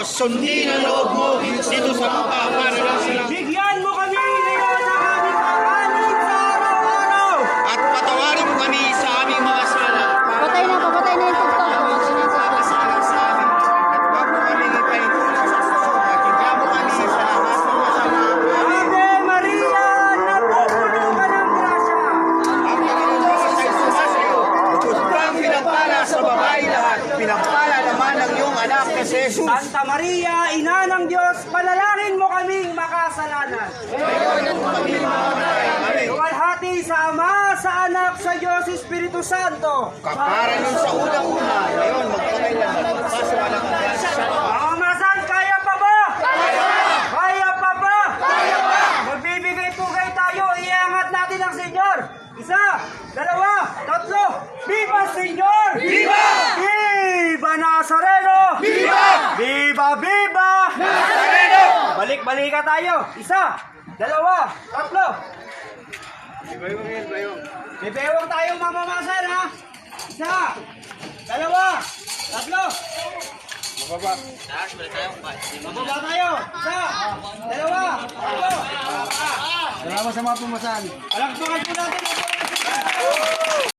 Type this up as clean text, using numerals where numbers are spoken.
Diyos, sundin ang loob mo dito sa lupa para lang sila. Bigyan mo kami ngayon ng aming kakanin sa araw-araw. At patawarin mo kami sa aming mga sala. Papatay na yung TikTok. Papatay na yung TikTok. Sala sa amin. At huwag mo kami ipahintulot sa susunod. At higyan mo kami sa lahat ng masama. Ave Maria, napupuno ka ng grasya. Ang Panginoon Diyos ay sumasayo. Ikaw ang pinagpala sa babae lahat. Pinagpala naman ang iyong anak na si Jesus. Santa Maria, Ina ng Diyos, panalangin mo kaming makasalanan. Luwalhati sa Ama, sa Anak, sa Diyos, Espiritu Santo. Kapara nun sa unang-una, ngayon magpakailanman. Magpasawala ka na sa Mga masan, kaya pa ba? Kaya pa ba? Magbibigay pugay tayo, iangat natin ang Senyor. Isa, dalawa, tatlo. Viva Senyor! Viva! Viva Nazareno! Viva! Viva, viva! Nazareno! Balik-balika tayo. Isa, dalawa, tatlo. Bibewang tayo mamamasan ha. Isa, dalawa, tatlo. Mababa tayo. Isa, dalawa, tatlo. Salamat sa mga pumasan. Palakpakan po natin.